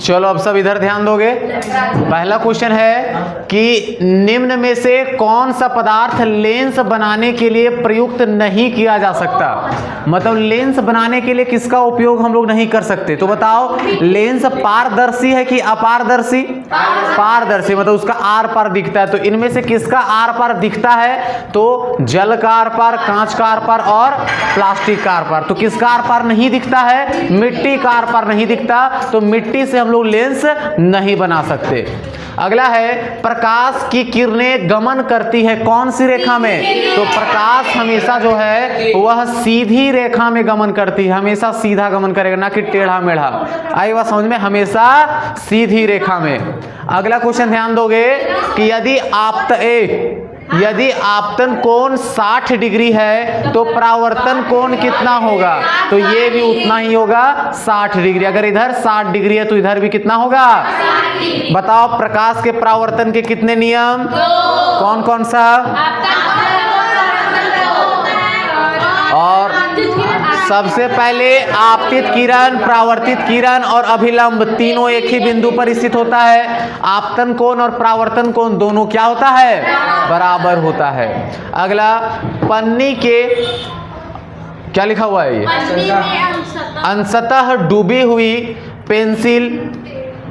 चलो अब सब इधर ध्यान दोगे। पहला क्वेश्चन है कि निम्न में से कौन सा पदार्थ लेंस बनाने के लिए प्रयुक्त नहीं किया जा सकता। मतलब लेंस बनाने के लिए किसका उपयोग हम लोग नहीं कर सकते। तो बताओ, लेंस पारदर्शी है कि अपारदर्शी। पारदर्शी मतलब उसका आर पार दिखता है। तो इनमें से किसका आर पार दिखता है। तो जल का आर पार, कांच का आर पार और प्लास्टिक का आर पार। तो किसका आर पार नहीं दिखता है। मिट्टी का आर पार नहीं दिखता। तो मिट्टी से हम लोग लेंस नहीं बना सकते। अगला है, प्रकाश की किरणें गमन करती है कौन सी रेखा में। तो प्रकाश हमेशा जो है वह सीधी रेखा में गमन करती है। हमेशा सीधा गमन करेगा, ना कि टेढ़ा मेढ़ा। आई बात समझ में, हमेशा सीधी रेखा में। अगला क्वेश्चन ध्यान दोगे कि यदि आपतन कोण 60 डिग्री है तो परावर्तन कोण कितना होगा। तो ये भी उतना ही होगा, 60 डिग्री। अगर इधर 60 डिग्री है तो इधर भी कितना होगा। बताओ, प्रकाश के परावर्तन के कितने नियम, कौन कौन सा। और सबसे पहले आपतित किरण, परावर्तित किरण और अभिलंब तीनों एक ही बिंदु पर स्थित होता है। आपतन कोण और परावर्तन कोण दोनों क्या होता है, बराबर होता है। अगला, पन्नी के क्या लिखा हुआ है, ये अंशतः डूबी हुई पेंसिल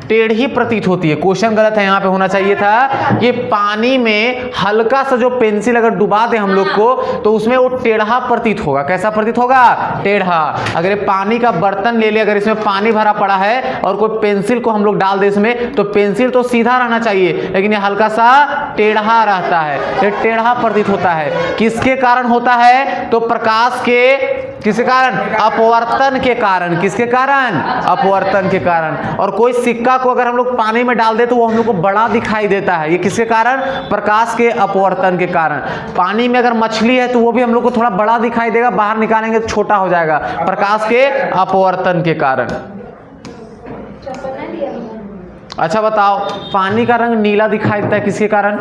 टेढ़ी प्रतीत होती है। क्वेश्चन गलत है, यहाँ पे होना चाहिए था कि पानी में हल्का सा जो पेंसिल अगर डुबा दे हम लोग को तो उसमें वो टेढ़ा प्रतीत होगा। कैसा प्रतीत होगा, टेढ़ा। अगर ये पानी का बर्तन ले ले, अगर इसमें पानी भरा पड़ा है और कोई पेंसिल को हम लोग डाल दे इसमें, तो पेंसिल तो सीधा रहना चाहिए, लेकिन ये हल्का सा टेढ़ा रहता है, ये टेढ़ा प्रतीत होता है। किसके कारण होता है। तो प्रकाश के किसके कारण, अपवर्तन के कारण। किसके कारण, अपवर्तन के कारण। और कोई सिक्का को अगर हम लोग पानी में डाल दे तो वो हम लोग को बड़ा दिखाई देता है। ये किसके कारण, प्रकाश के अपवर्तन के कारण। पानी में अगर मछली है तो वो भी हम लोग को थोड़ा बड़ा दिखाई देगा, बाहर निकालेंगे तो छोटा हो जाएगा, प्रकाश के अपवर्तन के कारण। अच्छा बताओ, पानी का रंग नीला दिखाई देता है किसके कारण।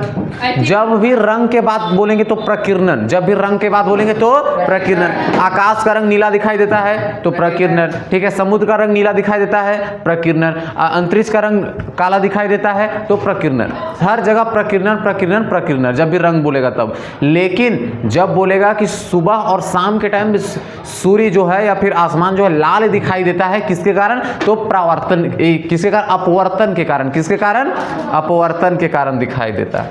जब भी रंग के बात बोलेंगे तो प्रकीर्णन। जब भी रंग के बात बोलेंगे तो प्रकीर्णन। आकाश का रंग नीला दिखाई देता है तो प्रकीर्णन, ठीक है। समुद्र का रंग नीला दिखाई देता है, प्रकीर्णन। अंतरिक्ष का रंग काला दिखाई देता है तो प्रकीर्णन। हर जगह प्रकीर्णन प्रकीर्णन प्रकीर्णन, जब भी रंग बोलेगा तब। लेकिन जब बोलेगा कि सुबह और शाम के टाइम सूर्य जो है या फिर आसमान जो है लाल दिखाई देता है, किसके कारण, तो परावर्तन, किसके कारण, अपवर्तन के कारण। किसके कारण, अपवर्तन के कारण दिखाई देता है,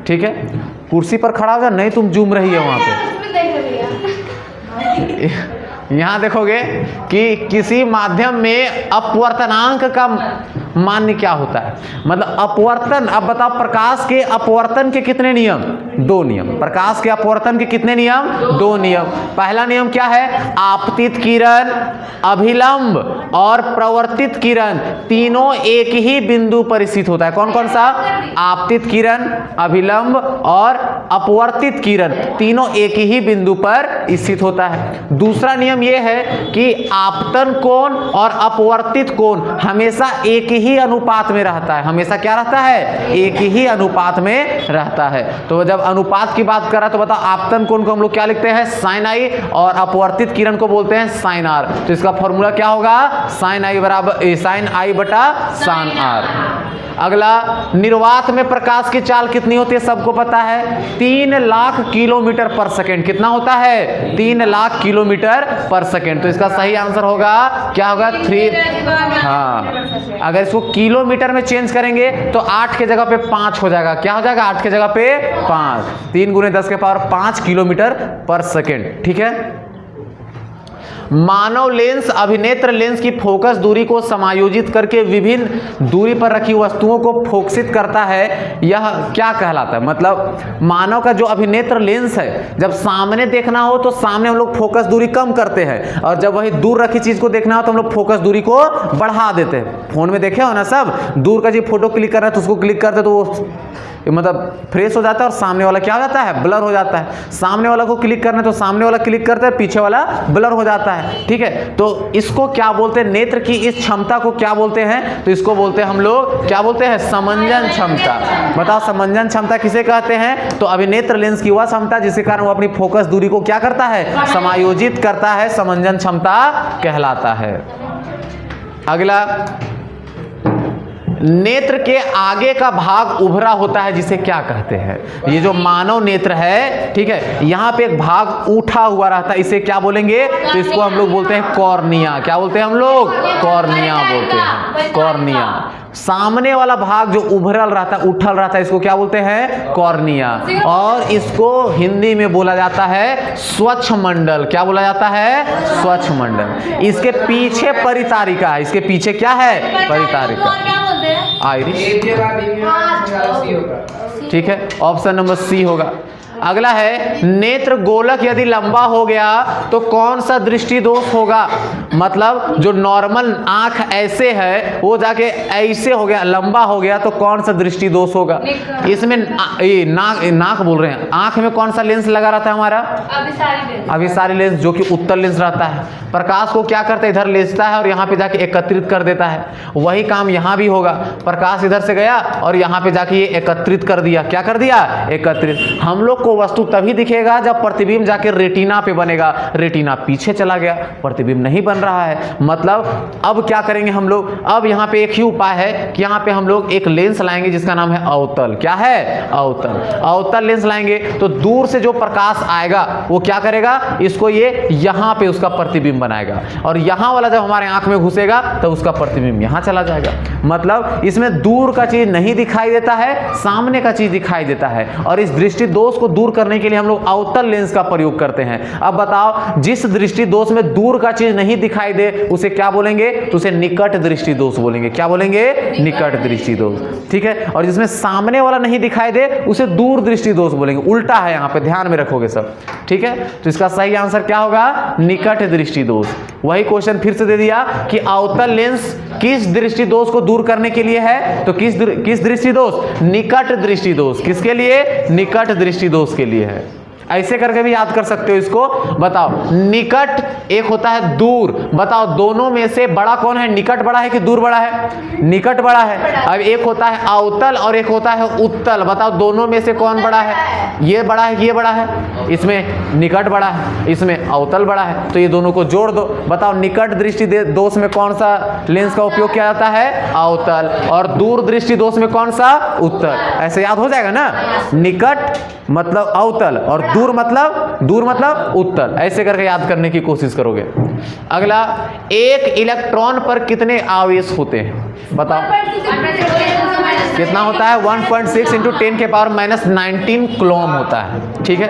ठीक है। कुर्सी पर खड़ा हो जा, नहीं तुम जूम रही है वहां पे। यहां देखोगे कि किसी माध्यम में अपवर्तनांक का मान्य क्या होता है, मतलब अपवर्तन। अब बताओ, प्रकाश के अपवर्तन के कितने नियम, 2 नियम। प्रकाश के अपवर्तन के कितने नियम, 2 नियम। पहला नियम क्या है, आपतित किरण, अभिलंब और प्रवर्तित किरण तीनों एक ही बिंदु पर स्थित होता है। कौन कौन सा, आपतित किरण, अभिलंब और अपवर्तित किरण तीनों एक ही बिंदु पर स्थित होता है। दूसरा नियम यह है कि आपतन कोण और अपवर्तित कोण हमेशा एक ही अनुपात में रहता है। हमेशा क्या रहता है, एक ही अनुपात में रहता है। तो जब अनुपात की बात करा तो बताओ, आपतन कोण को हम लोग क्या लिखते हैं, साइन आई, और अपवर्तित किरण को बोलते हैं साइन आर। तो इसका फॉर्मूला क्या होगा, साइन आई बराबर साइन आई बटा साइन आर। अगला, निर्वात में प्रकाश की चाल कितनी होती है, सबको पता है, 3 लाख किलोमीटर पर सेकेंड। कितना होता है, 3 लाख किलोमीटर पर सेकेंड। तो इसका सही आंसर होगा क्या होगा, 3। हाँ, अगर इसको किलोमीटर में चेंज करेंगे तो 8 के जगह पे 5 हो जाएगा। क्या हो जाएगा, 8 के जगह पे 5। 3 × 10 के पावर 5 किलोमीटर पर सेकेंड, ठीक है। मानव लेंस अभिनेत्र लेंस की फोकस दूरी को समायोजित करके विभिन्न दूरी पर रखी वस्तुओं को फोकसित करता है। यह क्या कहलाता है, मतलब मानव का जो अभिनेत्र लेंस है, जब सामने देखना हो तो सामने हम लोग फोकस दूरी कम करते हैं, और जब वही दूर रखी चीज को देखना हो तो हम लोग फोकस दूरी को बढ़ा देते हैं। फोन में देखे हो ना सब, दूर का जी फोटो क्लिक कर रहा है तो उसको क्लिक करते तो वो मतलब फ्रेश हो जाता है, और सामने वाला क्या हो जाता है, ब्लर हो जाता है। सामने वाला को क्लिक करना है तो सामने वाला क्लिक करता है, पीछे वाला ब्लर हो जाता है, ठीक है। तो इसको क्या बोलते हैं, नेत्र की इस क्षमता को क्या बोलते हैं, तो इसको बोलते हैं हम लोग, क्या बोलते हैं, समंजन क्षमता। बताओ, समंजन क्षमता किसे कहते हैं, तो अभिनेत्र लेंस की वह क्षमता जिसके कारण वो अपनी फोकस दूरी को क्या करता है, समायोजित करता है, समंजन क्षमता कहलाता है। अगला, नेत्र के आगे का भाग उभरा होता है जिसे क्या कहते हैं? ये जो मानव नेत्र है, ठीक है, यहाँ पे एक भाग उठा हुआ रहता है, इसे क्या बोलेंगे? तो इसको हम लोग बोलते हैं कॉर्निया। क्या बोलते हैं हम लोग? कॉर्निया बोलते हैं, कॉर्निया। सामने वाला भाग जो उभरल रहता है, उठल रहता है, इसको क्या बोलते हैं? कॉर्निया। और इसको हिंदी में बोला जाता है स्वच्छ मंडल। क्या बोला जाता है? स्वच्छ मंडल। इसके पीछे परितारिका है। इसके पीछे क्या है? परितारिका, आइरिस। ठीक है, ऑप्शन नंबर सी होगा। अगला है, नेत्र गोलक यदि लंबा हो गया तो कौन सा दृष्टि दोष होगा? मतलब जो नॉर्मल आंख ऐसे है वो जाके ऐसे हो गया, लंबा हो गया, तो कौन सा दृष्टि दोष होगा? इसमें नाक बोल रहे हैं, आंख में कौन सा लेंस लगा रहता है हमारा? अभिसारी लेंस, जो कि उत्तल लेंस रहता है। प्रकाश को क्या करता है? इधर लेता है और यहाँ पे जाके एकत्रित कर देता है। वही काम यहाँ भी होगा। प्रकाश इधर से गया और यहाँ पे जाके ये एकत्रित कर दिया। क्या कर दिया? एकत्रित। हम लोग को वस्तु तभी दिखेगा जब प्रतिबिंब जाके रेटिना पे बनेगा। रेटिना पीछे चला गया, प्रतिबिंब नहीं बन रहा है। मतलब अब क्या करेंगे हम लोग? अब यहाँ पे एक ही उपाय है कि यहाँ पे हम लोग एक लेंस लाएंगे जिसका नाम है अवतल। क्या है? अवतल। अवतल लेंस लाएंगे तो दूर से जो प्रकाश आएगा वो क्या करेगा? इसको ये यहाँ पे उसका प्रतिबिंब बनाएगा, और यहाँ वाला जब हमारे आंख में घुसेगा तो उसका प्रतिबिंब यहाँ चला जाएगा। मतलब इसमें दूर का चीज नहीं दिखाई देता है, सामने का चीज दिखाई देता है। और इस दृष्टि दोष को दूर करने के लिए हम लोग अवतल लेंस का प्रयोग करते हैं। अब बताओ, जिस दृष्टि दोष में दूर का चीज नहीं दिखाई दे उसे क्या बोलेंगे? तो उसे निकट दृष्टि दोष बोलेंगे। क्या बोलेंगे? निकट दृष्टि दोष। ठीक है, और जिसमें सामने वाला नहीं दिखाई दे उसे दूर दृष्टि दोष बोलेंगे। उल्टा है, यहाँ पे ध्यान में रखोगे सब। ठीक है, तो इसका सही आंसर क्या होगा? निकट दृष्टि दोष। वही क्वेश्चन फिर से दे दिया कि अवतल लेंस किस दृष्टि दोष को दूर करने के लिए है? तो किस दृष्टि दोष? निकट दृष्टि दोष। किसके लिए? निकट दृष्टि दोष के लिए है। ऐसे करके भी याद कर सकते हो इसको। बताओ, निकट एक होता है दूर। बताओ दोनों में से बड़ा कौन है? निकट बड़ा है कि दूर बड़ा है? निकट बड़ा है। अब एक होता है अवतल और एक होता है उत्तल। बताओ दोनों में से कौन बड़ा है? ये बड़ा है कि ये बड़ा है? इसमें निकट बड़ा है, इसमें अवतल बड़ा है, तो ये दोनों को जोड़ दो। बताओ निकट दृष्टि दोष में कौन सा लेंस का उपयोग किया जाता है? अवतल। और दूर दृष्टि दोष में कौन सा? उत्तल। ऐसे याद हो जाएगा ना? निकट मतलब अवतल और दूर मतलब उत्तल। ऐसे करके याद करने की कोशिश करोगे। अगला, एक इलेक्ट्रॉन पर कितने आवेश होते हैं? बताओ कितना होता है? 1.6 × 10⁻⁻19 कूलॉम होता है। ठीक है।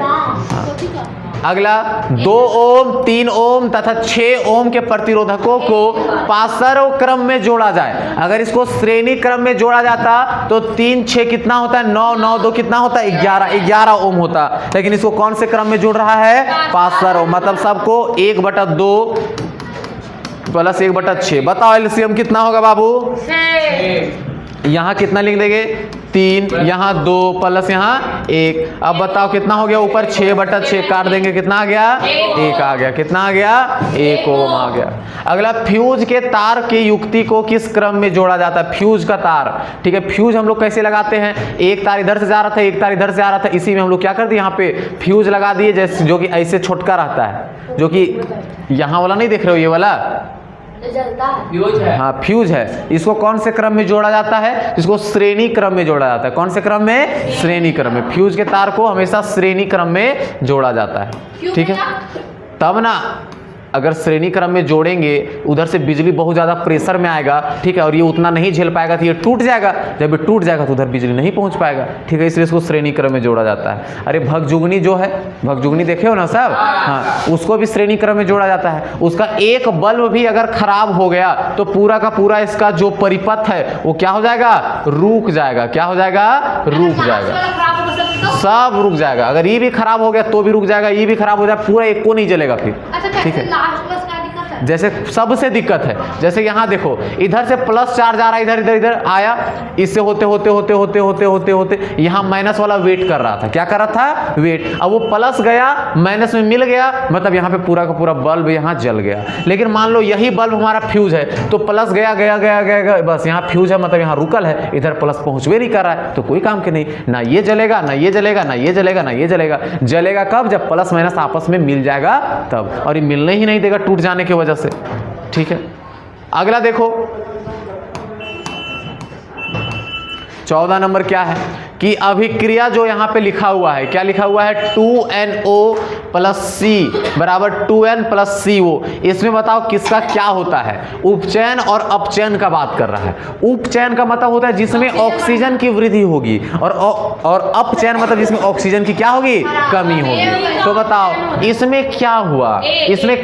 अगला, 2 ओम, 3 ओम तथा 6 ओम के प्रतिरोधकों को पाशर्व क्रम में जोड़ा जाए। अगर इसको श्रेणी क्रम में जोड़ा जाता तो 3 6 कितना होता है? 9 9 2 कितना होता है? 11 ओम होता। लेकिन इसको कौन से क्रम में जोड़ रहा है? पाशर्व। मतलब सबको 1/2 प्लस 1/6। बताओ एलसीएम कितना होगा बाबू? 6। यहाँ कितना लिख देंगे? 3, यहाँ 2 प्लस यहाँ 1। अब बताओ कितना हो गया? ऊपर 6/6 काट देंगे, कितना आ गया? 1 आ गया। कितना आ गया? 1 ओम आ गया। अगला, फ्यूज के तार की युक्ति को किस क्रम में जोड़ा जाता है? फ्यूज का तार। ठीक है, फ्यूज हम लोग कैसे लगाते हैं? एक तार इधर से जा रहा था, एक तार इधर से आ रहा था, इसी में हम लोग क्या कर दिए? यहाँ पे फ्यूज लगा दिए, जैसे जो कि ऐसे छोटका रहता है, जो कि यहाँ वाला नहीं देख रहे हो, ये वाला जलता है, फ्यूज है। हाँ, फ्यूज है। इसको कौन से क्रम में जोड़ा जाता है? इसको श्रेणी क्रम में जोड़ा जाता है। कौन से क्रम में? श्रेणी क्रम में। फ्यूज के तार को हमेशा श्रेणी क्रम में जोड़ा जाता है। ठीक है, तब ना अगर श्रेणी क्रम में जोड़ेंगे उधर से बिजली बहुत ज़्यादा प्रेशर में आएगा। ठीक है, और ये उतना नहीं झेल पाएगा तो ये टूट जाएगा। जब ये टूट जाएगा तो उधर बिजली नहीं पहुंच पाएगा। ठीक है, इसलिए इसको श्रेणी क्रम में जोड़ा जाता है। अरे भगजुगनी जो है, भगजुगनी देखे हो ना सब? हाँ, उसको भी श्रेणी क्रम में जोड़ा जाता है। उसका एक बल्ब भी अगर खराब हो गया तो पूरा का पूरा इसका जो परिपथ है वो क्या हो जाएगा? रुक जाएगा। क्या हो जाएगा? रुक जाएगा, सब रुक जाएगा। अगर ये भी खराब हो गया तो भी रुक जाएगा, ये भी खराब हो जाए, पूरा एक को नहीं जलेगा फिर। ठीक है, जैसे सबसे दिक्कत है, जैसे यहाँ देखो इधर से प्लस चार्ज आ रहा है, इधर इधर इधर आया, इससे होते होते होते होते होते होते होते यहाँ माइनस वाला वेट कर रहा था। क्या कर रहा था? वेट। अब वो प्लस गया, माइनस में मिल गया, मतलब यहाँ पे पूरा का पूरा बल्ब यहाँ जल गया। लेकिन मान लो यही बल्ब हमारा फ्यूज है, तो प्लस गया गया गया गया गया, बस यहाँ फ्यूज है, मतलब यहाँ रुकल है, इधर प्लस पहुँचवे नहीं कर रहा है, तो कोई काम के नहीं। ना ये जलेगा, ना ये जलेगा, ना ये जलेगा, ना ये जलेगा। जलेगा कब? जब प्लस माइनस आपस में मिल जाएगा तब, और ये मिलने ही नहीं देगा टूट जाने की वजह से। ठीक है, अगला देखो, 14 नंबर क्या है कि अभिक्रिया जो यहाँ पे लिखा हुआ है, क्या लिखा हुआ है, 2NO प्लस C बराबर 2N प्लस CO। इसमें बताओ किसका क्या होता है, उपचयन और अपचयन का बात कर रहा है। उपचयन का मतलब होता है जिसमें ऑक्सीजन की वृद्धि होगी, और अपचयन मतलब जिसमें ऑक्सीजन की क्या होगी, कमी होगी। तो बताओ इसमें क्या हुआ, इसमें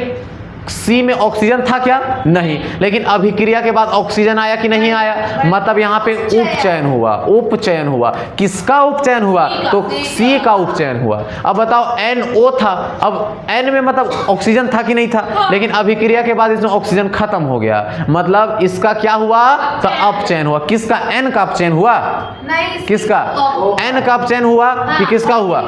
सी में ऑक्सीजन था क्या, नहीं, लेकिन अभिक्रिया के बाद ऑक्सीजन आया कि नहीं आया, मतलब यहाँ पे उपचयन हुआ, उपचयन हुआ। किसका उपचयन हुआ, तो सी का उपचयन हुआ। अब बताओ NO था, अब N में मतलब ऑक्सीजन था कि नहीं था, लेकिन अभिक्रिया के बाद इसमें ऑक्सीजन खत्म हो गया, मतलब इसका क्या हुआ, तो अपचयन हुआ। किसका, N का अपचयन हुआ, किसका, N का अपचयन हुआ कि किसका हुआ,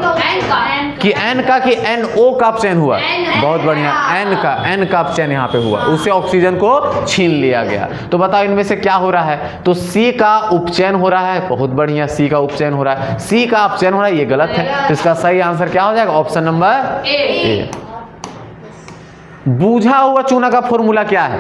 कि N का, कि NO का अपचयन हुआ। बहुत बढ़िया, N का अपचयन यहाँ पे हुआ, उससे ऑक्सीजन को छीन लिया गया। तो बताओ इनमें से क्या हो रहा है, तो C का उपचयन हो रहा है। बहुत बढ़िया, C का उपचयन हो रहा है, C का अपचयन हो रहा है, ये गलत है। तो इसका सही आंसर क्या हो जाएगा, ऑप्शन नंबर ए। बूझा हुआ चूना का फॉर्मूला क्या है,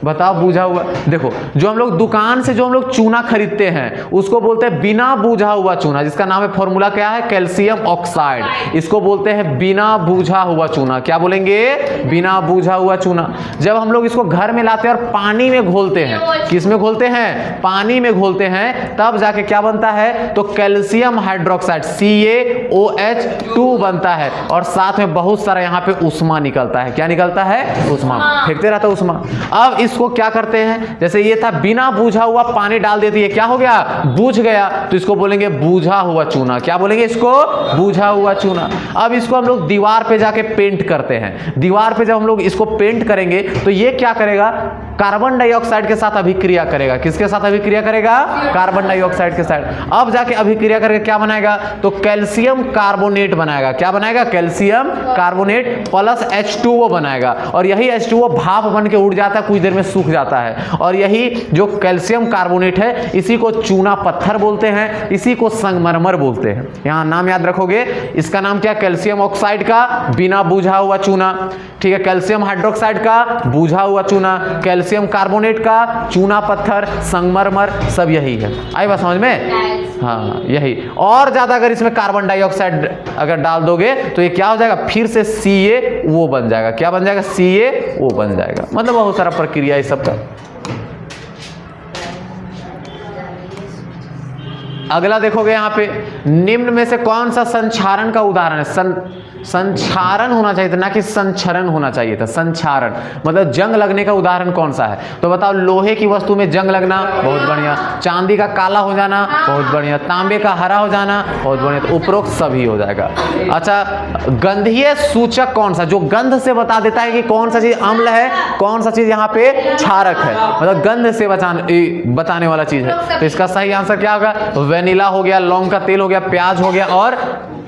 बताओ। बूझा हुआ, देखो जो हम लोग दुकान से जो हम लोग चूना खरीदते हैं उसको बोलते हैं बिना बूझा हुआ चूना, जिसका नाम है, फॉर्मूला क्या है, कैल्शियम ऑक्साइड। इसको बोलते हैं बिना बूझा हुआ चूना। क्या बोलेंगे, बिना बूझा हुआ चूना। जब हम लोग इसको घर में लाते हैं और पानी में घोलते हैं, किस में घोलते हैं, पानी में घोलते हैं, तब जाके क्या बनता है, तो कैल्शियम हाइड्रोक्साइड CaOH2 बनता है, और साथ में बहुत सारा यहाँ पे उष्मा निकलता है। क्या निकलता है, उष्मा, फेंकते रहता है उष्मा। अब इसको क्या करते हैं, जैसे ये था बिना बूझा हुआ, पानी डाल देती है, क्या हो गया, बूझ गया, तो इसको बोलेंगे बूझा हुआ चूना। क्या बोलेंगे इसको, बूझा हुआ चूना। अब इसको हम लोग दीवार पे जाके पेंट करते हैं। दीवार पे जब हम लोग इसको पेंट करेंगे तो ये क्या करेगा, कार्बन डाइऑक्साइड के साथ अभिक्रिया करेगा। किसके साथ अभिक्रिया करेगा, कार्बन डाइऑक्साइड के साथ। अब जाके अभिक्रिया करके क्या बनाएगा, तो कैल्शियम कार्बोनेट बनाएगा। क्या बनाएगा, कैल्शियम कार्बोनेट प्लस H2O बनाएगा, और यही H2O भाप बन के उड़ जाता है, कुछ देर में सूख जाता है, और यही जो कैल्शियम कार्बोनेट है इसी को चूना पत्थर बोलते हैं, इसी को संगमरमर बोलते हैं। यहाँ नाम याद रखोगे, इसका नाम क्या, कैल्शियम ऑक्साइड का बिना बूझा हुआ चूना, ठीक है, कैल्शियम हाइड्रोक्साइड का बूझा हुआ चूना, कैल्शियम कार्बोनेट का चूना पत्थर, संगमरमर, सब यही है। आई बात समझ में, हाँ यही। और ज्यादा अगर इसमें कार्बन डाइऑक्साइड अगर डाल दोगे तो ये क्या हो जाएगा, फिर से CaO बन जाएगा। क्या बन जाएगा, CaO बन जाएगा। मतलब बहुत सारा प्रक्रिया इस सब का। अगला देखोगे यहाँ पे, निम्न में से कौन सा संक्षारण का उदाहरण है, संक्षारण होना चाहिए था, ना कि संक्षरण होना चाहिए था। संक्षारण मतलब जंग लगने का उदाहरण कौन सा है, तो बताओ। लोहे की वस्तु में जंग लगना, बहुत बढ़िया। चांदी का काला हो जाना, बहुत बढ़िया। तांबे का हरा हो जाना, बहुत बढ़िया। तो उपरोक्त सभी हो जाएगा। अच्छा, गंधीय सूचक कौन सा, जो गंध से बता देता है कि कौन सा चीज अम्ल है, कौन सा चीज यहाँ पे क्षारक है, मतलब गंध से बताने वाला चीज है। तो इसका सही आंसर क्या होगा, वेनिला हो गया, लौंग का तेल हो गया, प्याज हो गया, और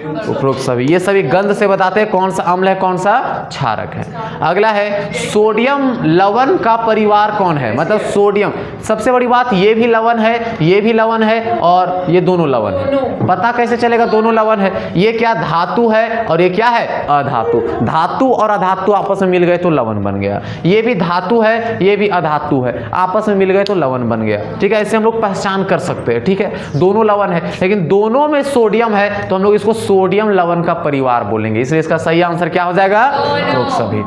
उपरोक्त सभी। ये सभी गंध से बताते हैं कौन सा अम्ल है, कौन सा क्षारक है। अगला है, सोडियम लवण का परिवार कौन है, मतलब सोडियम। सबसे बड़ी बात, ये भी लवण है, ये भी लवण है, और ये दोनों लवण है। पता कैसे चलेगा दोनों लवण है, ये क्या धातु है और ये क्या है, अधातु। धातु और अधातु आपस में मिल गए तो लवण बन गया। ये भी धातु है, ये भी अधातु है, आपस में मिल गए तो लवण बन गया। ठीक है, ऐसे हम लोग पहचान कर सकते हैं। ठीक है, दोनों लवण है, लेकिन दोनों में सोडियम है, तो हम लोग इसको सोडियम लवण का परिवार बोलेंगे। इसलिए इसका सही आंसर क्या हो जाएगा, तो सभी।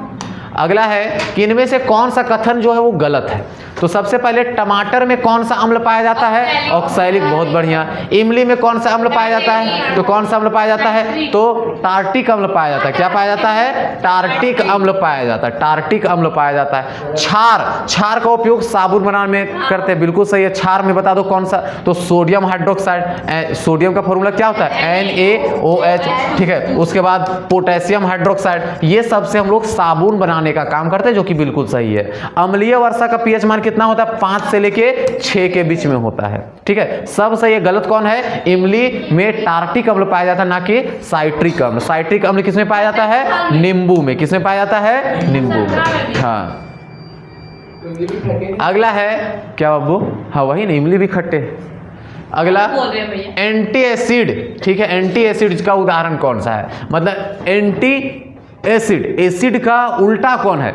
अगला है कि इनमें से कौन सा कथन जो है वो गलत है। तो सबसे पहले, टमाटर में कौन सा अम्ल पाया जाता है, ऑक्सैलिक, बहुत बढ़िया। इमली में कौन सा अम्ल पाया जाता है, तो कौन सा अम्ल पाया जाता है, तो टार्टिक अम्ल पाया जाता है। क्या पाया जाता है, टार्टिक अम्ल पाया जाता है, टार्टिक अम्ल पाया जाता है। क्षार का उपयोग साबुन बनाने में करते हैं, बिल्कुल सही है। क्षार में बता दो कौन सा, तो सोडियम हाइड्रोक्साइड। सोडियम का फॉर्मूला क्या होता है, NaOH। ठीक है, उसके बाद पोटेशियम हाइड्रोक्साइड। ये सबसे हम लोग साबुन बनाने का काम करते हैं, जो कि बिल्कुल सही है। अम्लीय वर्षा का पीएच मान कितना होता है, 5 से लेके 6 के बीच में होता है। ठीक है, सब सही है। गलत कौन है, इमली में टार्टिक अम्ल पाया जाता है, ना कि साइट्रिक अम्ल। साइट्रिक अम्ल किसमें पाया जाता है, नींबू में। किसमें पाया जाता है, नींबू में। हाँ, अगला है क्या बाबू, हाँ वही ना, इमली भी खट्टे। अगला, एंटी एसिड। ठीक है, एंटी एसिड का उदाहरण कौन सा है, मतलब एंटी एसिड, एसिड का उल्टा कौन है,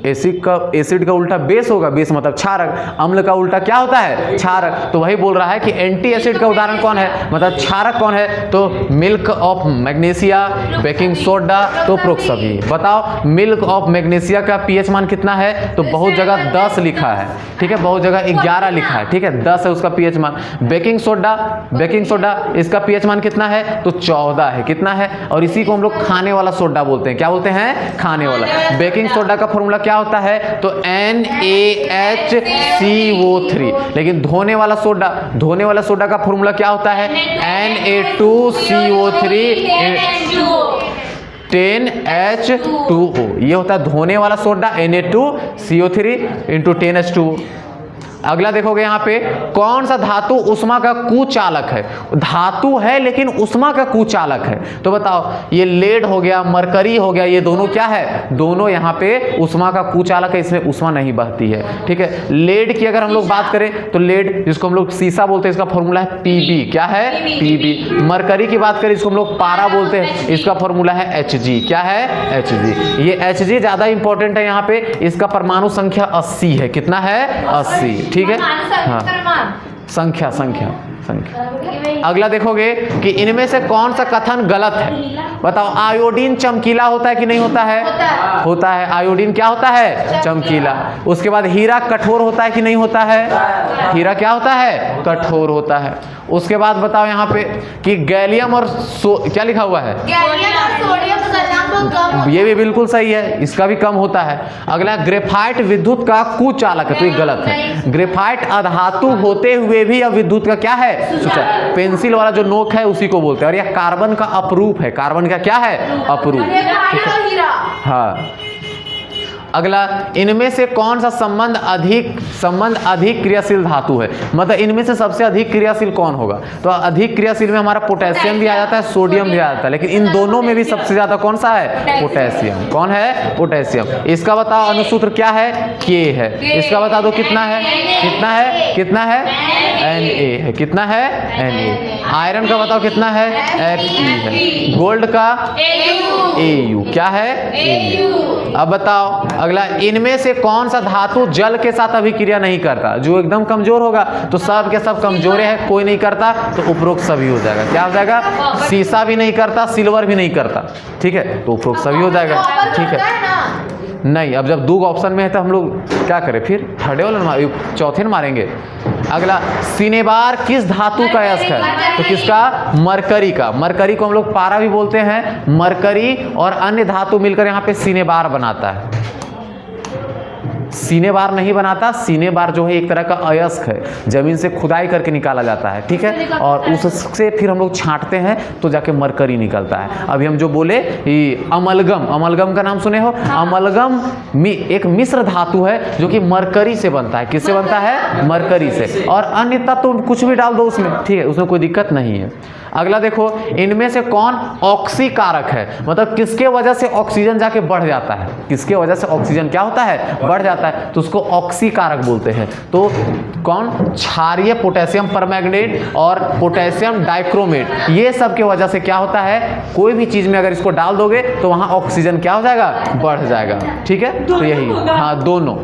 एसिड का उल्टा बेस होगा, बेस मतलब क्षारक, अम्ल का उल्टा क्या होता है, क्षारक। तो वही बोल रहा है कि एंटी एसिड का उदाहरण कौन है, मतलब क्षारक कौन है, तो milk of magnesia, baking soda, तो प्रोक्सवी। बताओ मिल्क ऑफ मैग्नीशिया का पीएच मान कितना है, तो बहुत जगह 10 लिखा है, ठीक है, बहुत जगह 11 लिखा है, ठीक है, 10 है उसका पीएच मान। बेकिंग सोडा इसका पीएच मान कितना है, तो 14 है, कितना है, और इसी को हम लोग खाने वाला सोडा बोलते हैं, क्या बोलते हैं, खाने वाला। बेकिंग सोडा का फॉर्मूला क्या होता है, तो NaHCO3। लेकिन धोने वाला सोडा का फॉर्मूला क्या होता है, Na2CO3 10H2O। ये होता है धोने वाला सोडा, Na2CO3 × 10H2O। अगला देखोगे यहाँ पे कौन सा धातु उष्मा का कुचालक है, धातु है लेकिन उष्मा का कुचालक है, तो बताओ ये लेड हो गया, मरकरी हो गया, ये दोनों क्या है, दोनों यहाँ पे उष्मा का कुचालक है, इसमें उष्मा नहीं बहती है, ठीक है। लेड की अगर हम लोग बात करें तो लेड जिसको हम लोग शीशा बोलते हैं, इसका फॉर्मूला है Pb, क्या है, Pb। मरकरी की बात करें, इसको हम लोग पारा बोलते हैं, इसका फॉर्मूला है Hg, क्या है, Hg। ये Hg ज्यादा इंपॉर्टेंट है यहाँ पे, इसका परमाणु संख्या 80 है, कितना है, 80, ठीक है, हाँ, संख्या। अगला देखोगे कि इनमें से कौन सा कथन गलत है, बताओ। आयोडीन चमकीला होता है कि नहीं होता है, होता है। आयोडीन क्या होता है, चमकीला। उसके बाद हीरा कठोर होता है कि नहीं होता है, हीरा क्या होता है, कठोर होता है। उसके बाद बताओ यहाँ पे कि गैलियम और क्या लिखा हुआ है, गैलियम और सोडियम कम, ये भी बिल्कुल सही है, इसका भी कम होता है। अगला ग्रेफाइट विद्युत का कुचालक है, तो ये गलत है। ग्रेफाइट अधातु होते हुए भी अब विद्युत का क्या है, पेंसिल वाला जो नोक है उसी को बोलते हैं। और यह कार्बन का अपरूप है, कार्बन का क्या है, अपरूप, हाँ। अगला इनमें से कौन सा संबंध अधिक क्रियाशील धातु है, मतलब इनमें से सबसे अधिक क्रियाशील कौन होगा, तो अधिक क्रियाशील में हमारा पोटेशियम भी आ जाता है, सोडियम भी आ जाता है, लेकिन इन दोनों में भी सबसे ज्यादा कौन सा है, पोटेशियम। कौन है, पोटेशियम। इसका बताओ अनुसूत्र क्या है, K है। इसका बता दो कितना है, कितना है, Na है, कितना है, Na। आयरन का बताओ कितना है, Fe है। गोल्ड का Au, क्या है, Au। अब बताओ अगला, इनमें से कौन सा धातु जल के साथ अभिक्रिया नहीं करता, जो एकदम कमजोर होगा, तो सब के सब कमजोरे हैं, कोई नहीं करता, तो उपरोक्त सभी हो जाएगा। क्या हो जाएगा, शीशा भी नहीं करता, सिल्वर भी नहीं करता, ठीक है, तो उपरोक्त सभी हो जाएगा, ठीक है। नहीं, अब जब 2 ऑप्शन में है तो हम लोग क्या करें, फिर थर्डे वाला चौथे मारेंगे। अगला, सिनेबार किस धातु का अयस्क है, तो किसका, मरकरी का। मरकरी को हम लोग पारा भी बोलते हैं। मरकरी और अन्य धातु मिलकर यहाँ पे सिनेबार बनाता है। सिनेबार नहीं बनाता, सिनेबार जो है एक तरह का अयस्क है, जमीन से खुदाई करके निकाला जाता है, ठीक है, और उससे फिर हम लोग छांटते हैं तो जाके मरकरी निकलता है। अभी हम जो बोले अमलगम का नाम सुने हो, अमलगम एक मिश्र धातु है जो कि मरकरी से बनता है। किससे बनता है, मरकरी से, और अन्य तत्व कुछ भी डाल दो उसमें, ठीक है, उसमें कोई दिक्कत नहीं है। अगला देखो, इनमें से कौन ऑक्सीकारक है, मतलब किसके वजह से ऑक्सीजन जाके बढ़ जाता है, किसके वजह से ऑक्सीजन क्या होता है, बढ़ जाता है, तो उसको ऑक्सीकारक बोलते हैं। तो कौन, क्षारीय पोटेशियम परमैंगनेट और पोटेशियम डाइक्रोमेट, ये सब के वजह से क्या होता है, कोई भी चीज में अगर इसको डाल दोगे तो वहां ऑक्सीजन क्या हो जाएगा, बढ़ जाएगा, ठीक है। तो यही, हाँ, दोनों।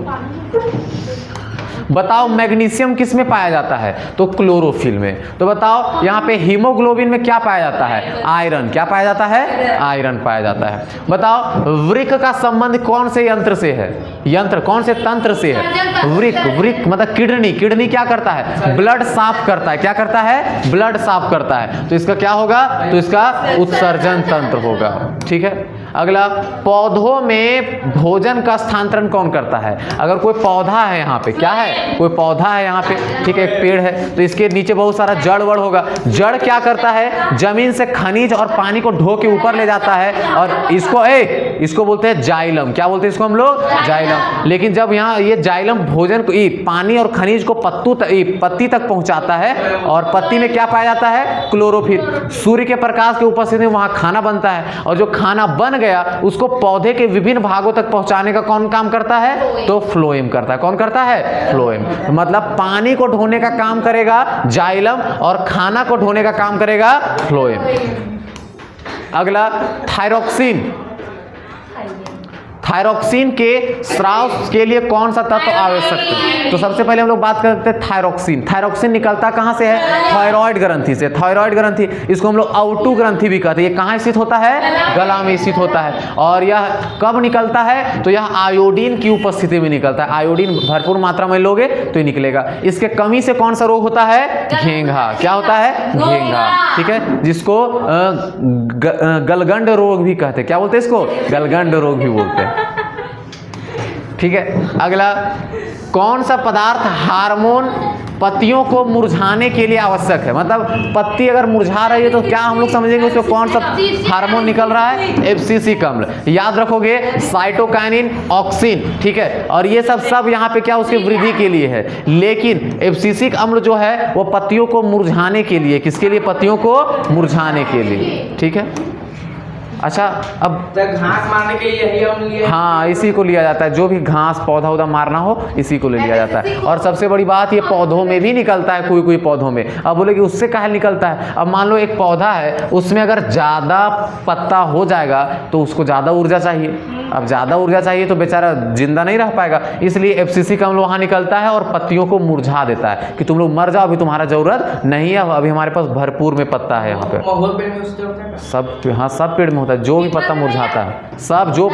बताओ मैग्नीशियम किस में पाया जाता है, तो क्लोरोफिल में। तो बताओ यहाँ पे हीमोग्लोबिन में क्या पाया जाता है, आयरन। क्या पाया जाता है, आयरन पाया जाता है। बताओ वृक्क का संबंध कौन से यंत्र से है, यंत्र कौन से तंत्र से है, वृक्क मतलब किडनी। किडनी क्या करता है, ब्लड साफ करता है। क्या करता है, ब्लड साफ करता है। तो इसका क्या होगा, तो इसका उत्सर्जन तंत्र होगा, ठीक है। अगला, पौधों में भोजन का स्थानांतरण कौन करता है। अगर कोई पौधा है यहाँ पे, क्या है, कोई पौधा है यहाँ पे, ठीक है, एक पेड़ है, तो इसके नीचे बहुत सारा जड़ वड़ होगा। जड़ क्या करता है, जमीन से खनिज और पानी को ढो के ऊपर ले जाता है, और इसको बोलते हैं जाइलम। क्या बोलते हैं इसको हम लोग, जाइलम। लेकिन जब यहाँ ये जाइलम भोजन को, पानी और खनिज को पत्ती तक पहुंचाता है, और पत्ती में क्या पाया जाता है, क्लोरोफिल। सूर्य के प्रकाश के उपस्थिति में वहां खाना बनता है, और जो खाना बन गया उसको पौधे के विभिन्न भागों तक पहुंचाने का कौन काम करता है, तो फ्लोएम करता है। कौन करता है, फ्लोएम। मतलब पानी को ढोने का काम करेगा जाइलम, और खाना को ढोने का काम करेगा फ्लोएम। अगला, थायरोक्सिन। थायरोक्सिन के स्राव के लिए कौन सा तत्व आवश्यक है? तो सबसे पहले हम लोग बात करते हैं थायरोक्सिन। थायरोक्सिन निकलता कहाँ से है? थायराइड ग्रंथि से। थायराइड ग्रंथि, इसको हम लोग आउटू ग्रंथि भी कहते हैं। ये कहाँ स्थित होता है? गला में स्थित होता है। और यह कब निकलता है? तो यह आयोडीन की उपस्थिति में निकलता है। आयोडीन भरपूर मात्रा में लोगे तो ये निकलेगा। इसके कमी से कौन सा रोग होता है? घेंघा। क्या होता है? घेंघा। ठीक है, जिसको गलगंड रोग भी कहते हैं। क्या बोलते हैं इसको? गलगंड रोग भी बोलते हैं। ठीक है, अगला, कौन सा पदार्थ हार्मोन पत्तियों को मुरझाने के लिए आवश्यक है? मतलब पत्ती अगर मुरझा रही है तो क्या हम लोग समझेंगे उसमें कौन सा हार्मोन निकल रहा है? एब्सिसिक अम्ल। याद रखोगे, साइटोकाइनिन, ऑक्सिन। ठीक है, और ये सब यहाँ पे क्या उसकी वृद्धि के लिए है। लेकिन एब्सिसिक अम्ल जो है वो पत्तियों को मुरझाने के लिए, किसके लिए? पत्तियों को मुरझाने के लिए। ठीक है, अच्छा, अब घास मारने के लिए यही हम लिए। हाँ, इसी को लिया जाता है। जो भी घास पौधा उधा मारना हो इसी को ले लिया जाता है। और सबसे बड़ी बात, ये पौधों में भी निकलता है, कोई पौधों में। अब बोले कि उससे काहे निकलता है? अब मान लो एक पौधा है, उसमें अगर ज़्यादा पत्ता हो जाएगा तो उसको ज़्यादा ऊर्जा चाहिए। अब ज़्यादा ऊर्जा चाहिए तो बेचारा जिंदा नहीं रह पाएगा, इसलिए एब्सिसिक अम्ल वहाँ निकलता है और पत्तियों को मुरझा देता है कि तुम लोग मर जाओ, अभी तुम्हारा ज़रूरत नहीं है, अभी हमारे पास भरपूर में पत्ता है। यहाँ पे सब, हाँ, सब पेड़ में होता है, जो भी पत्ता मुरझाता है सब। जो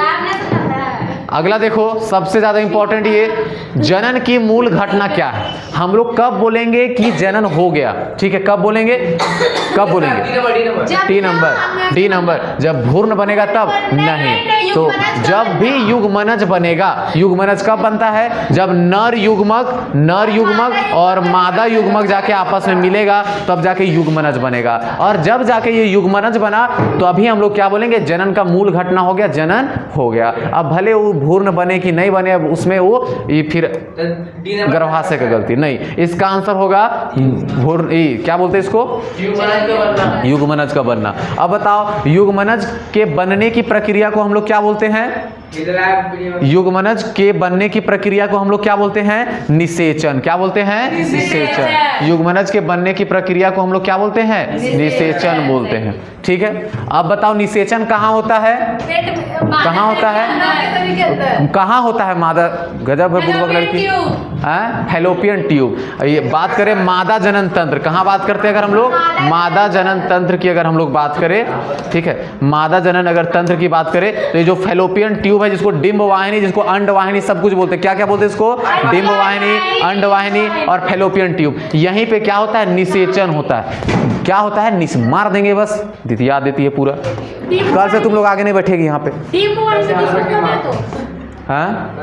अगला देखो, सबसे ज्यादा इंपॉर्टेंट, ये जनन की मूल घटना क्या है? हम लोग कब बोलेंगे कि जनन हो गया? ठीक है, कब बोलेंगे? कब बोलेंगे? D number. जब भ्रूण बनेगा तब नहीं। तो जब भी युग्मनज बनेगा, युग्मनज कब बनता है? जब नर युग्मक और मादा युग्मक जाके आपस में मिलेगा, तब जाके युग्मनज बनेगा। और जब जाके ये युग्मनज बना तो अभी हम लोग क्या बोलेंगे? जनन का मूल घटना हो गया, जनन हो गया। अब भले वो भ्रूण बने कि नहीं बने, अब उसमें वो ये फिर गर्भाशय का गलती नहीं। इसका आंसर होगा भ्रूण, क्या बोलते हैं इसको? युग्मनज का बनना। अब बताओ, युग्मनज के बनने की प्रक्रिया को हम लोग क्या बोलते हैं? युग्मनज के बनने की प्रक्रिया को हम लोग क्या बोलते हैं? निषेचन। क्या बोलते हैं? निषेचन। युग्मनज के बनने की प्रक्रिया को हम लोग क्या बोलते हैं? निषेचन बोलते हैं। ठीक है, अब बताओ निषेचन कहाँ होता है? कहाँ होता है? कहाँ होता है? मादा, गजब है बुर्बक लड़की, फैलोपियन ट्यूब। ये बात करें मादा जनन तंत्र, कहाँ बात करते हैं अगर हम लोग? मादा जनन तंत्र की अगर हम लोग बात करें, ठीक है, मादा जनन अगर तंत्र की बात करें तो ये जो फैलोपियन ट्यूब है, जिसको डिंब वाहिनी, जिसको अंड वाहिनी, सब कुछ बोलते हैं। क्या क्या बोलते हैं इसको? डिंब वाहिनी, अंड वाहिनी और फैलोपियन ट्यूब। यहीं पे क्या होता है? निषेचन होता है। क्या होता है? मार देंगे बस, याद देती है पूरा। कल से तुम लोग आगे नहीं बैठेगी यहाँ पे। हाँ,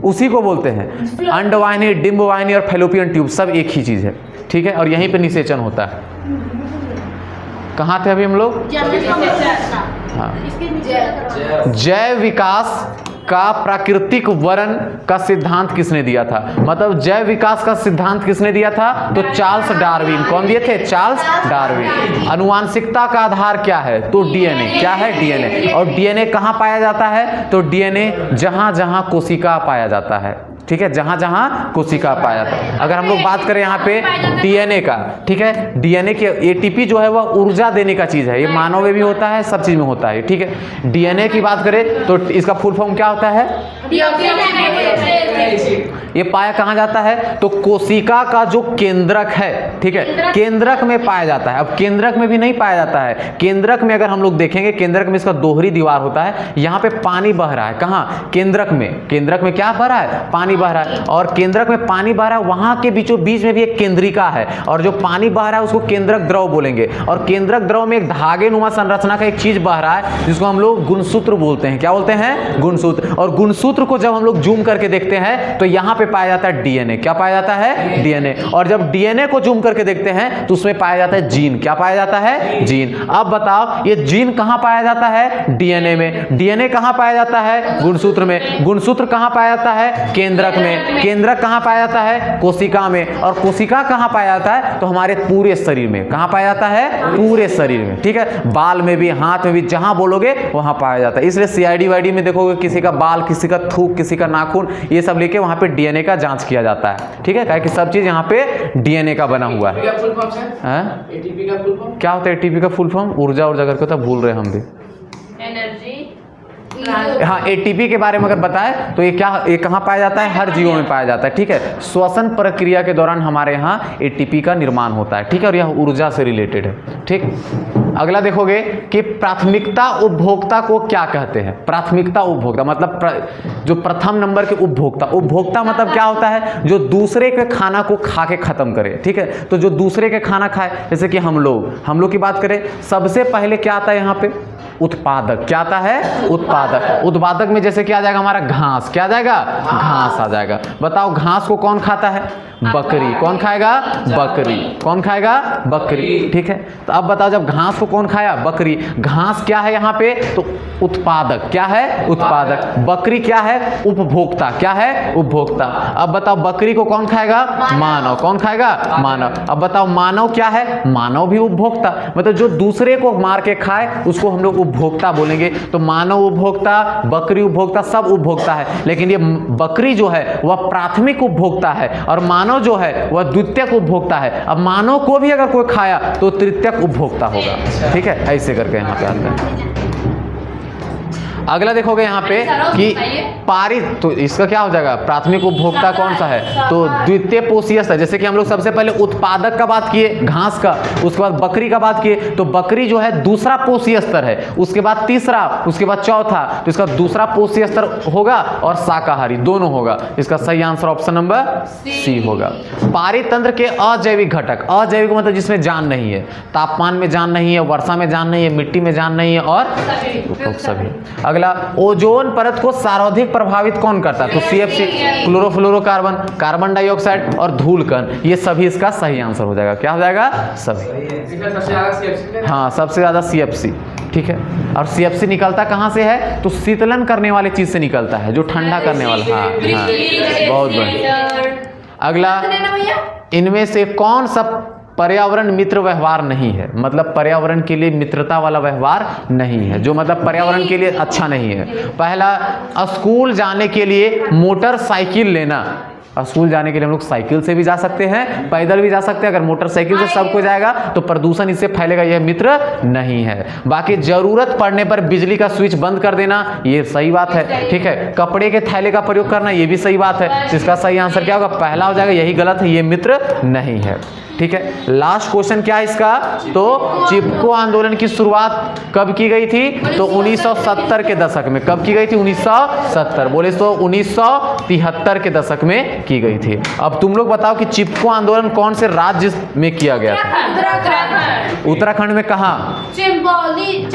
उसी को बोलते हैं। अंडवाहिनी, डिंब वाहिनी और फैलोपियन ट्यूब सब एक ही चीज है। ठीक है, और यहीं पे निषेचन होता है। कहाँ थे अभी हम लोग? हाँ, जैव विकास का प्राकृतिक वर्ण का सिद्धांत किसने दिया था? मतलब जैव विकास का सिद्धांत किसने दिया था? तो चार्ल्स डार्विन। कौन दिए थे? Charles Darwin. अनुवांशिकता का आधार क्या है? तो डीएनए। क्या है? डीएनए। और डीएनए कहाँ पाया जाता है? तो डीएनए जहां जहां कोशिका पाया जाता है। ठीक है, जहां जहां कोशिका पाया जाता है। अगर हम लोग बात करें यहाँ पे डीएनए का, ठीक है, डीएनए के एटीपी जो है वह ऊर्जा देने का चीज है। ये मानव में भी होता है, सब चीज में होता है। ठीक है, डीएनए की बात करें तो इसका फुल फॉर्म क्या होता है? ये पाया कहाँ जाता है? तो कोशिका का जो केंद्रक है, ठीक है, केंद्रक में पाया जाता है। अब केंद्रक में भी नहीं पाया जाता है। केंद्रक में अगर हम लोग देखेंगे, केंद्रक में इसका दोहरी दीवार होता है। यहाँ पे पानी बह रहा है। कहाँ? केंद्रक में। केंद्रक में क्या बह रहा है? पानी बह रहा है। और केंद्रक में पानी बह रहा है, वहां के बीचों बीच में भी एक केंद्रिका है। और जो पानी बह रहा है उसको केंद्रक द्रव बोलेंगे। और केंद्रक द्रव में एक धागे नुमा संरचना का एक चीज बह रहा है, जिसको हम लोग गुणसूत्र बोलते हैं। क्या बोलते हैं? गुणसूत्र। और गुणसूत्र को जब हम लोग जूम करके देखते हैं तो यहां पे पाया जाता है डीएनए। क्या पाया जाता है? डीएनए। और जब डीएनए को जूम करके देखते हैं तो उसमें पाया जाता है जीन। क्या पाया जाता है? जीन। अब बताओ, ये जीन कहां पाया जाता है? डीएनए में। डीएनए कहां पाया जाता है? गुणसूत्र में। गुणसूत्र कहां पाया जाता है? केंद्रक में। केंद्रक कहां पाया जाता है? कोशिका में। और कोशिका कहां पाया जाता है? तो हमारे पूरे शरीर में। कहां पाया जाता है? पूरे शरीर में। ठीक है, बाल में भी, हाथ में भी, जहां बोलोगे वहां पाया जाता है। इसलिए सीआईडी वाईडी में देखोगे किसी का बाल, किसी का थूक, किसी का नाखून, ये सब लेके वहां पे डीएनए का जांच किया जाता है। ठीक है, क्या कि सब चीज यहाँ पे डीएनए का बना हुआ है। एटीपी का फुल फॉर्म क्या होता है? एटीपी का फुल फॉर्म ऊर्जा करके होता है, भूल रहे हम भी। एनर्जी, हाँ, एटीपी के बारे में अगर बताए तो ये कहाँ पाया जाता है? हर जीवों में पाया जाता है। ठीक है, श्वसन प्रक्रिया के दौरान हमारे यहाँ एटीपी का निर्माण होता है। ठीक है, और यह ऊर्जा से रिलेटेड है। ठीक, अगला देखोगे कि प्राथमिकता उपभोक्ता को क्या कहते हैं? प्राथमिकता उपभोक्ता मतलब जो प्रथम नंबर के उपभोक्ता। उपभोक्ता मतलब क्या होता है? जो दूसरे के खाना को खा के खत्म करे। ठीक है, तो जो दूसरे के खाना खाए, जैसे कि हम लोग की बात करें, सबसे पहले क्या आता है यहाँ पे? उत्पादक। क्या आता है? उत्पादक। उत्पादक में जैसे क्या आ जाएगा हमारा? घास। क्या आ जाएगा? घास आ जाएगा। बताओ घास को कौन खाता है? बकरी। कौन खाएगा? बकरी। कौन खाएगा? बकरी। ठीक है, तो अब बताओ जब घास को कौन खाया? बकरी। घास क्या है यहाँ पे? तो उत्पादक। क्या है? उत्पादक। बकरी क्या है? उपभोक्ता। क्या है? उपभोक्ता। अब बताओ बकरी को कौन खाएगा? मानव। कौन खाएगा? मानव। अब बताओ मानव क्या है? मानव भी उपभोक्ता। मतलब जो दूसरे को मार के खाए उसको हम लोग उपभोक्ता बोलेंगे। तो मानव उपभोक्ता, बकरी उपभोक्ता, सब उपभोक्ता है। लेकिन ये बकरी जो है वह प्राथमिक उपभोक्ता है और मानव जो है वह द्वितीयक उपभोक्ता है। अब मानव को भी अगर कोई खाया तो तृतीयक उपभोक्ता होगा। ठीक है, ऐसे करके यहाँ पे आता है। अगला देखोगे यहाँ पे कि पारित, तो इसका क्या हो जाएगा? प्राथमिक उपभोक्ता कौन सा है? तो द्वितीय पोषीय स्तर। जैसे कि हम लोग सबसे पहले उत्पादक का बात किए, घास का, उसके बाद बकरी का बात किए, तो बकरी जो है दूसरा पोषीय स्तर है, उसके बाद तीसरा, उसके बाद चौथा, तो इसका दूसरा पोषीय स्तर होगा और शाकाहारी दोनों होगा। इसका सही आंसर ऑप्शन नंबर सी होगा। पारित तंत्र के अजैविक घटक। अजैविक मतलब जिसमें जान नहीं है, तापमान में जान नहीं है, वर्षा में जान नहीं है, मिट्टी में जान नहीं है और सभी। अगला, ओजोन परत को सर्वाधिक प्रभावित कौन करता है? तो सीएफसी, क्लोरोफ्लोरोकार्बन, कार्बन डाइऑक्साइड और धूलकण, ये सभी इसका सही आंसर हो जाएगा। क्या हो जाएगा? सभी। हाँ, सबसे ज्यादा सीएफसी। ठीक है, और सीएफसी निकलता कहाँ से है? तो शीतलन करने वाले चीज से निकलता है, जो ठंडा करने वाला। हाँ, बहुत बढ़िया। अगला, इनमें से कौन सा पर्यावरण मित्र व्यवहार नहीं है? मतलब पर्यावरण के लिए मित्रता वाला व्यवहार नहीं है, जो मतलब पर्यावरण के लिए अच्छा नहीं है। पहला, स्कूल जाने के लिए मोटरसाइकिल लेना। स्कूल जाने के लिए हम लोग साइकिल से भी जा सकते हैं, पैदल भी जा सकते हैं। अगर मोटरसाइकिल से सबको जाएगा तो प्रदूषण इससे फैलेगा, यह मित्र नहीं है। बाकी जरूरत पड़ने पर बिजली का स्विच बंद कर देना, ये सही बात है। ठीक है, कपड़े के थैले का प्रयोग करना, ये भी सही बात है। इसका सही आंसर क्या होगा? पहला हो जाएगा, यही गलत है, ये मित्र नहीं है। ठीक है, लास्ट क्वेश्चन क्या है इसका? तो चिपको आंदोलन की शुरुआत कब की गई थी? तो 1970 के दशक में। कब की गई थी? 1970। बोले तो 1973 के दशक में की गई थी। अब तुम लोग बताओ कि चिपको आंदोलन कौन से राज्य में किया गया था? उत्तराखंड में। कहाँ? चमोली।